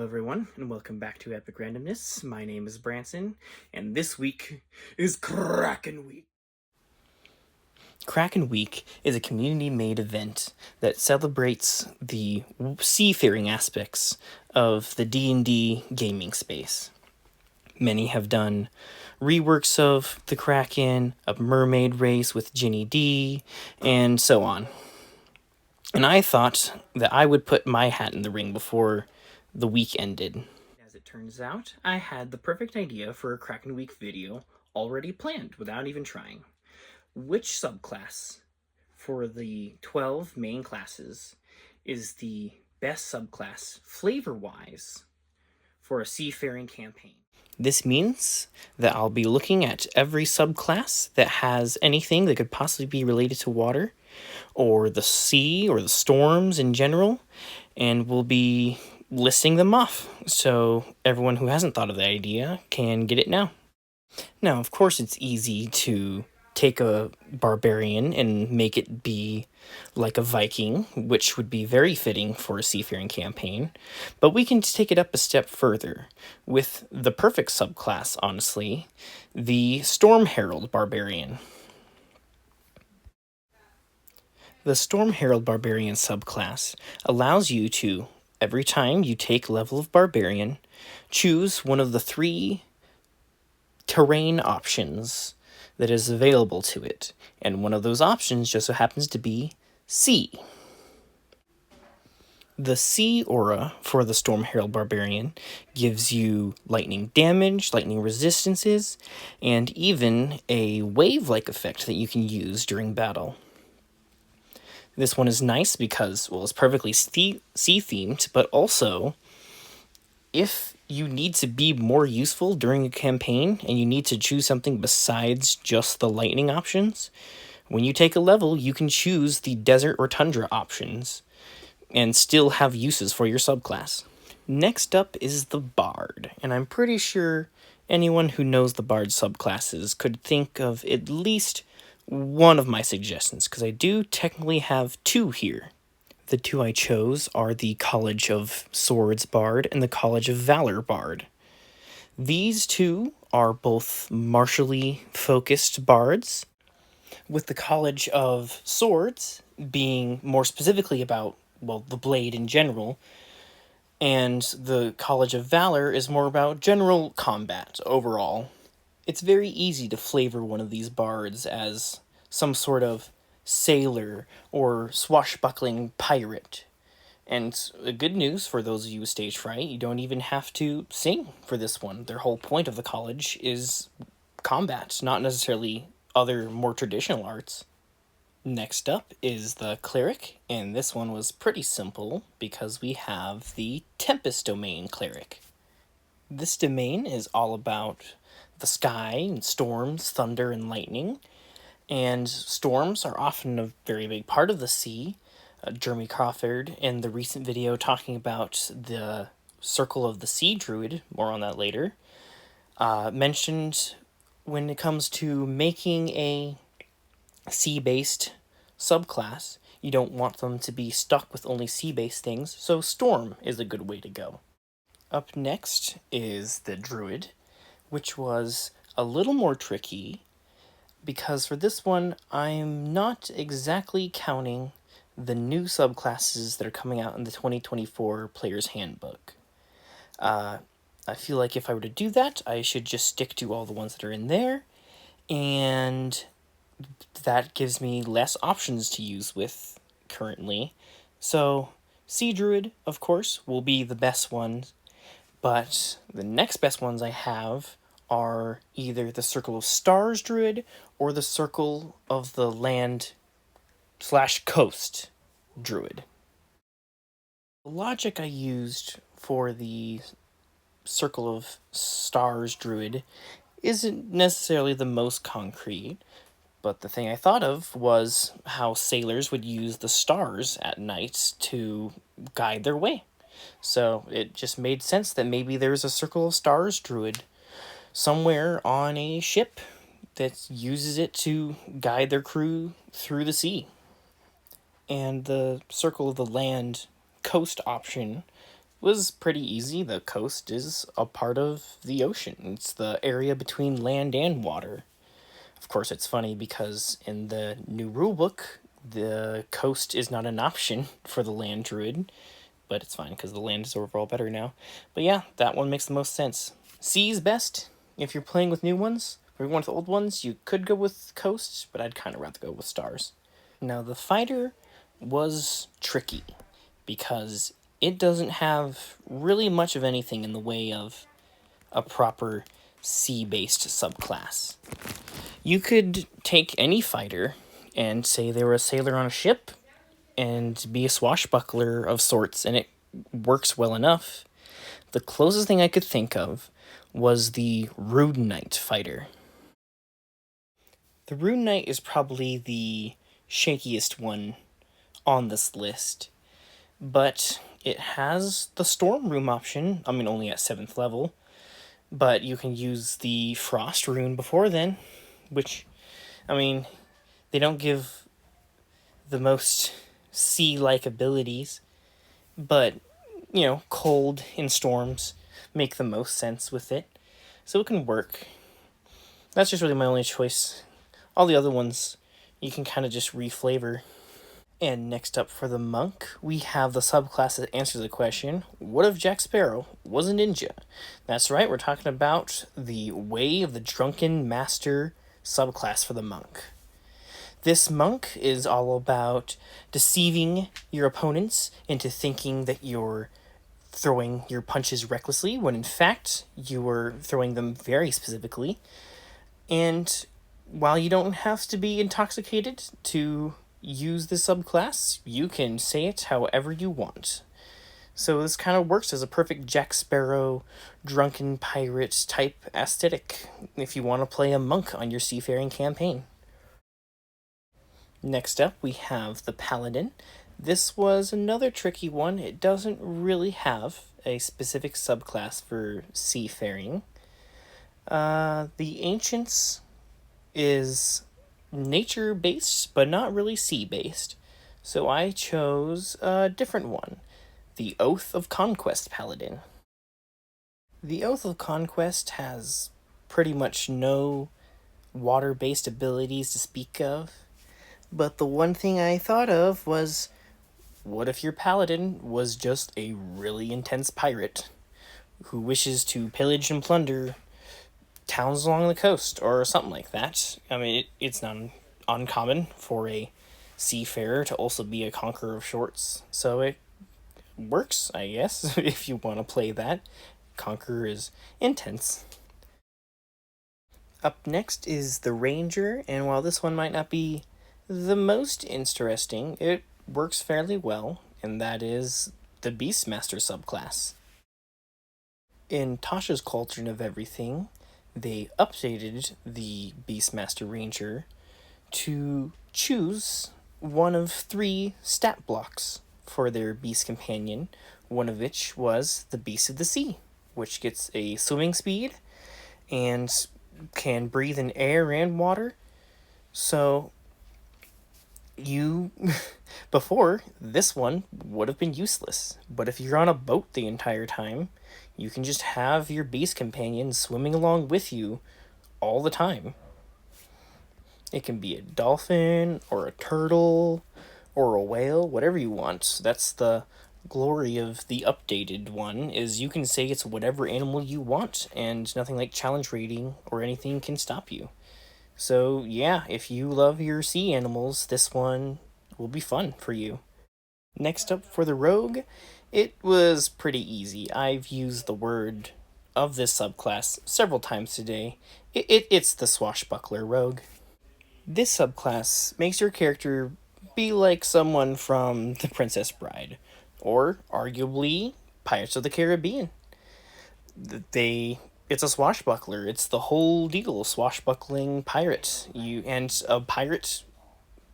everyone, and welcome back to Epic Randomness. My name is Branson, and this week is Kraken Week. Kraken Week is a community-made event that celebrates the seafaring aspects of the D&D gaming space. Many have done reworks of the Kraken, a mermaid race with Ginny D, and so on. And I thought that I would put my hat in the ring before the week ended. As it turns out, I had the perfect idea for a Kraken Week video already planned without even trying. Which subclass for the 12 main classes is the best subclass flavor-wise for a seafaring campaign? This means that I'll be looking at every subclass that has anything that could possibly be related to water, or the sea, or the storms in general, and we'll be listing them off so everyone who hasn't thought of the idea can get it now. Now, of course, it's easy to take a barbarian and make it be like a Viking, which would be very fitting for a seafaring campaign, but we can take it up a step further with the perfect subclass, honestly, the Storm Herald Barbarian. The Storm Herald Barbarian subclass allows you to, every time you take level of Barbarian, choose one of the 3 terrain options that is available to it, and one of those options just so happens to be sea. The sea aura for the Storm Herald Barbarian gives you lightning damage, lightning resistances, and even a wave-like effect that you can use during battle. This one is nice because, well, it's perfectly sea-themed, but also, if you need to be more useful during a campaign and you need to choose something besides just the lightning options, when you take a level, you can choose the desert or tundra options and still have uses for your subclass. Next up is the Bard, and I'm pretty sure anyone who knows the Bard subclasses could think of at least one of my suggestions, because I do technically have 2 here. The 2 I chose are the College of Swords Bard and the College of Valor Bard. These 2 are both martially focused bards, with the College of Swords being more specifically about, well, the blade in general, and the College of Valor is more about general combat overall. It's very easy to flavor one of these bards as some sort of sailor or swashbuckling pirate. And good news for those of you with stage fright, you don't even have to sing for this one. Their whole point of the college is combat, not necessarily other more traditional arts. Next up is the Cleric, and this one was pretty simple because we have the Tempest Domain Cleric. This domain is all about the sky and storms, thunder, and lightning. And storms are often a very big part of the sea. Jeremy Crawford, in the recent video talking about the Circle of the Sea Druid, more on that later, mentioned when it comes to making a sea-based subclass, you don't want them to be stuck with only sea-based things, so Storm is a good way to go. Up next is the Druid, which was a little more tricky, because for this one, I'm not exactly counting the new subclasses that are coming out in the 2024 Player's Handbook. I feel like if I were to do that, I should just stick to all the ones that are in there, and that gives me less options to use with currently. So, Sea Druid, of course, will be the best one, but the next best ones I have are either the Circle of Stars Druid or the Circle of the Land/Coast Druid. The logic I used for the Circle of Stars Druid isn't necessarily the most concrete, but the thing I thought of was how sailors would use the stars at night to guide their way. So it just made sense that maybe there's a Circle of Stars Druid somewhere on a ship that uses it to guide their crew through the sea. And the Circle of the Land Coast option was pretty easy. The coast is a part of the ocean. It's the area between land and water. Of course, it's funny because in the new rulebook, the coast is not an option for the land druid, but it's fine because the land is overall better now. But yeah, that one makes the most sense. Sea is best. If you're playing with new ones, if you're going with old ones, you could go with coast, but I'd kind of rather go with stars. Now, the fighter was tricky because it doesn't have really much of anything in the way of a proper sea-based subclass. You could take any fighter and say they were a sailor on a ship and be a swashbuckler of sorts, and it works well enough. The closest thing I could think of was the Rune Knight fighter. The Rune Knight is probably the shakiest one on this list, but it has the Storm Rune option. I mean, only at 7th level, but you can use the Frost Rune before then, which, I mean, they don't give the most sea-like abilities, but, you know, cold and storms make the most sense with it, so it can work. That's just really my only choice. All the other ones, you can kind of just reflavor. And next up for the monk, we have the subclass that answers the question, what if Jack Sparrow was a ninja? That's right, we're talking about the Way of the Drunken Master subclass for the monk. This monk is all about deceiving your opponents into thinking that you're throwing your punches recklessly, when in fact you are throwing them very specifically. And while you don't have to be intoxicated to use the subclass, you can say it however you want. So this kind of works as a perfect Jack Sparrow, drunken pirate type aesthetic if you want to play a monk on your seafaring campaign. Next up, we have the Paladin. This was another tricky one. It doesn't really have a specific subclass for seafaring. The Ancients is nature-based, but not really sea-based. So I chose a different one, the Oath of Conquest Paladin. The Oath of Conquest has pretty much no water-based abilities to speak of, but the one thing I thought of was, what if your paladin was just a really intense pirate who wishes to pillage and plunder towns along the coast or something like that? I mean, it's not uncommon for a seafarer to also be a conqueror of sorts, so it works, I guess, if you want to play that. Conqueror is intense. Up next is the Ranger, and while this one might not be the most interesting, it works fairly well, and that is the Beastmaster subclass. In Tasha's Cauldron of Everything, they updated the Beastmaster Ranger to choose one of 3 stat blocks for their Beast Companion, one of which was the Beast of the Sea, which gets a swimming speed and can breathe in air and water. So before, this one would have been useless, but if you're on a boat the entire time, you can just have your Beast Companion swimming along with you all the time. It can be a dolphin, or a turtle, or a whale, whatever you want. That's the glory of the updated one, is you can say it's whatever animal you want, and nothing like challenge rating or anything can stop you. So yeah, if you love your sea animals, this one will be fun for you. Next up for the Rogue, it was pretty easy. I've used the word of this subclass several times today. It's the Swashbuckler Rogue. This subclass makes your character be like someone from The Princess Bride, or arguably Pirates of the Caribbean. It's a swashbuckler. It's the whole deal, swashbuckling pirate. And a pirate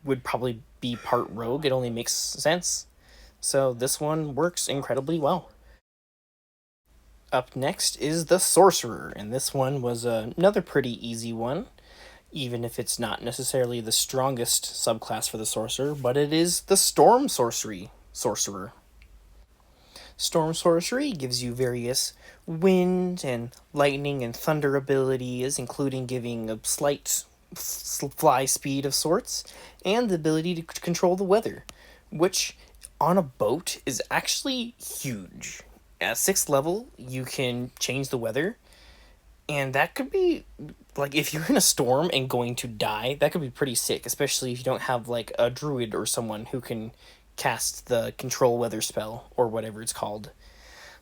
would probably be part rogue. It only makes sense. So this one works incredibly well. Up next is the Sorcerer, and this one was another pretty easy one, even if it's not necessarily the strongest subclass for the Sorcerer, but it is the Storm Sorcerer. Storm Sorcery gives you various wind and lightning and thunder abilities, including giving a slight fly speed of sorts, and the ability to control the weather, which on a boat is actually huge. At 6th level, you can change the weather, and that could be, like, if you're in a storm and going to die, that could be pretty sick, especially if you don't have, like, a druid or someone who can cast the control weather spell, or whatever it's called.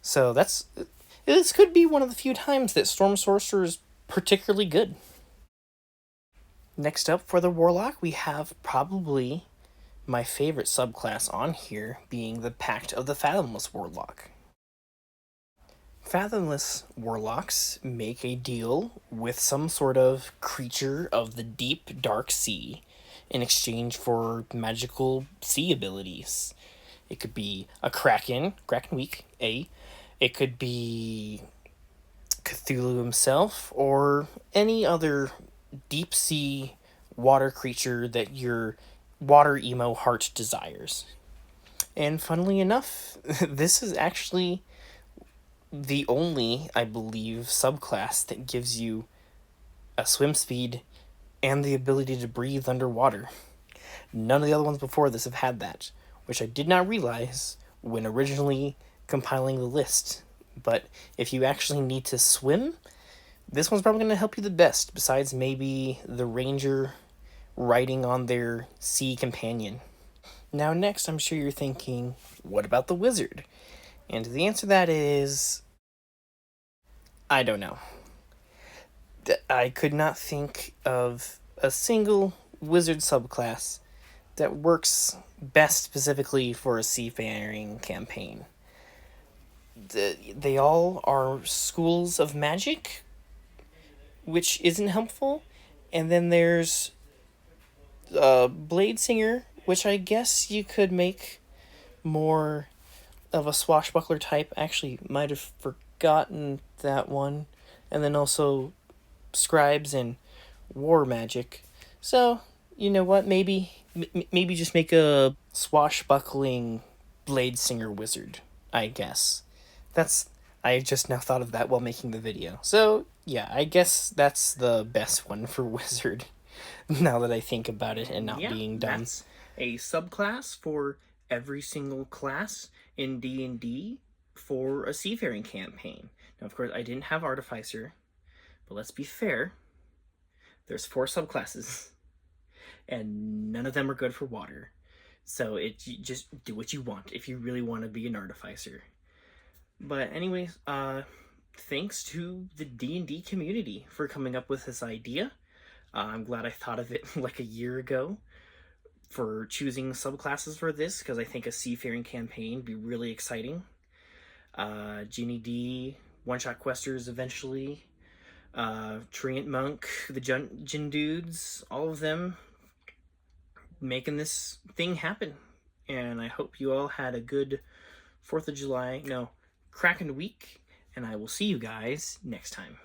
So this could be one of the few times that Storm Sorcerer is particularly good. Next up for the Warlock, we have probably my favorite subclass on here, being the Pact of the Fathomless Warlock. Fathomless Warlocks make a deal with some sort of creature of the deep, dark sea in exchange for magical sea abilities. It could be a Kraken weak, It could be Cthulhu himself, or any other deep sea water creature that your water emo heart desires. And funnily enough, this is actually the only, I believe, subclass that gives you a swim speed and the ability to breathe underwater. None of the other ones before this have had that, which I did not realize when originally compiling the list. But if you actually need to swim, this one's probably going to help you the best, besides maybe the ranger riding on their sea companion. Now next, I'm sure you're thinking, what about the wizard? And the answer to that is, I don't know. I could not think of a single wizard subclass that works best specifically for a seafaring campaign. They all are schools of magic, which isn't helpful. And then there's Blade Singer, which I guess you could make more of a swashbuckler type. Actually, might have forgotten that one. And then also Scribes and War Magic. So, you know what? Maybe just make a swashbuckling Blade Singer wizard, I guess. I just now thought of that while making the video. So, yeah, I guess that's the best one for wizard, now that I think about it and not being dumb. That's a subclass for every single class in D&D for a seafaring campaign. Now, of course, I didn't have Artificer, but let's be fair. There's 4 subclasses, and none of them are good for water. So you just do what you want if you really want to be an Artificer. But anyways, thanks to the D&D community for coming up with this idea. I'm glad I thought of it like a year ago for choosing subclasses for this, because I think a seafaring campaign would be really exciting. Ginny D, one-shot questers eventually, Treant Monk, the Jin dudes, all of them making this thing happen. And I hope you all had a good 4th of July, Kraken week, and I will see you guys next time.